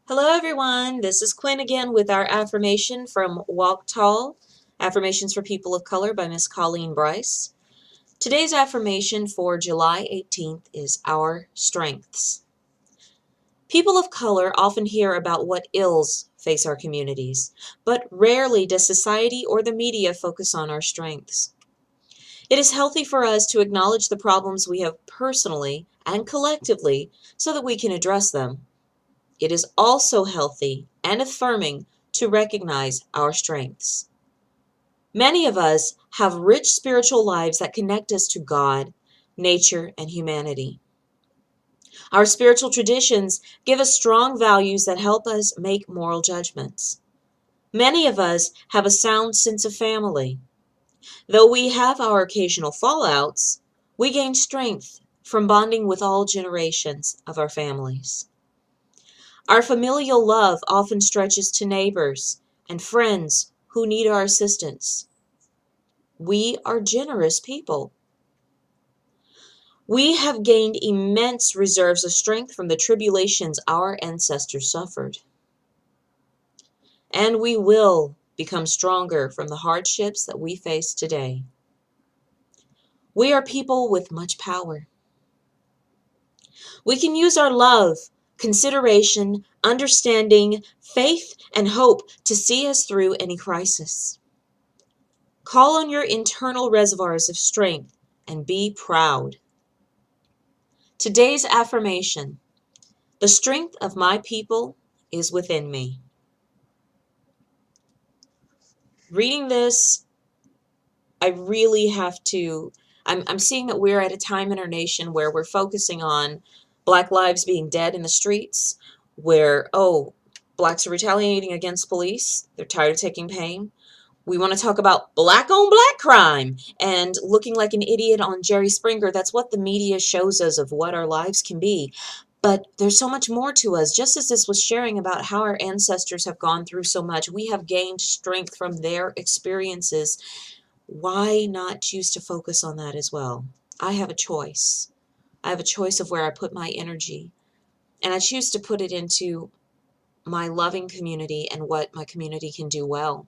Hello everyone, this is Quinn again with our affirmation from Walk Tall, Affirmations for People of Color by Miss Colleen Bryce. Today's affirmation for July 18th is Our Strengths. People of color often hear about what ills face our communities, but rarely does society or the media focus on our strengths. It is healthy for us to acknowledge the problems we have personally and collectively so that we can address them. It is also healthy and affirming to recognize our strengths. Many of us have rich spiritual lives that connect us to God, nature, and humanity. Our spiritual traditions give us strong values that help us make moral judgments. Many of us have a sound sense of family. Though we have our occasional fallouts, we gain strength from bonding with all generations of our families. Our familial love often stretches to neighbors and friends who need our assistance. We are generous people. We have gained immense reserves of strength from the tribulations our ancestors suffered. And we will become stronger from the hardships that we face today. We are people with much power. We can use our love, consideration, understanding, faith, and hope to see us through any crisis. Call on your internal reservoirs of strength and be proud. Today's affirmation: the strength of my people is within me. Reading this, I really have to, I'm seeing that we're at a time in our nation where we're focusing on Black lives being dead in the streets, where, Blacks are retaliating against police. They're tired of taking pain. We want to talk about black on black crime and looking like an idiot on Jerry Springer. That's what the media shows us of what our lives can be. But there's so much more to us. Just as this was sharing about how our ancestors have gone through so much, we have gained strength from their experiences. Why not choose to focus on that as well? I have a choice. I have a choice of where I put my energy. And I choose to put it into my loving community and what my community can do well.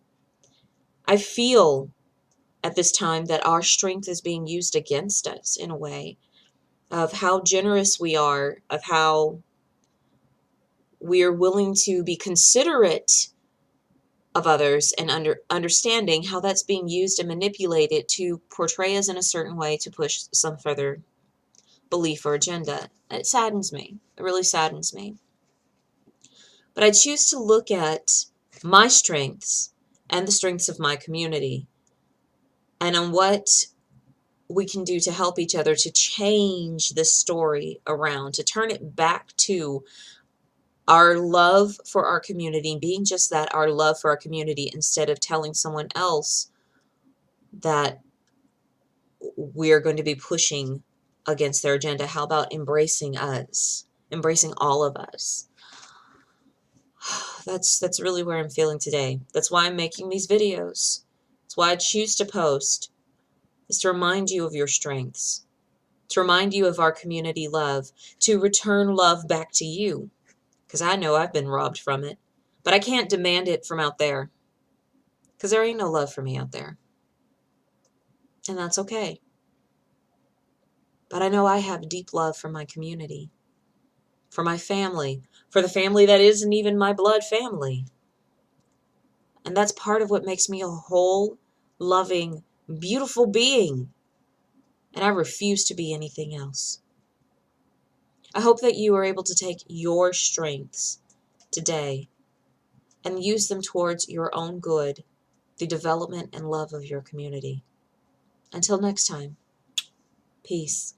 I feel at this time that our strength is being used against us in a way, of how generous we are, of how we are willing to be considerate of others, and understanding how that's being used and manipulated to portray us in a certain way to push some further belief or agenda. It saddens me. It really saddens me. But I choose to look at my strengths and the strengths of my community and on what we can do to help each other to change this story around, to turn it back to our love for our community, being just that, our love for our community, instead of telling someone else that we're going to be pushing against their agenda. How about embracing us, embracing all of us? That's really where I'm feeling today. That's why I'm making these videos. That's why I choose to post, is to remind you of your strengths, to remind you of our community love, to return love back to you, because I know I've been robbed from it, but I can't demand it from out there, because there ain't no love for me out there, and that's okay. But I know I have deep love for my community, for my family, for the family that isn't even my blood family, and that's part of what makes me a whole, loving, beautiful being, and I refuse to be anything else. I hope that you are able to take your strengths today and use them towards your own good, the development and love of your community. Until next time, peace.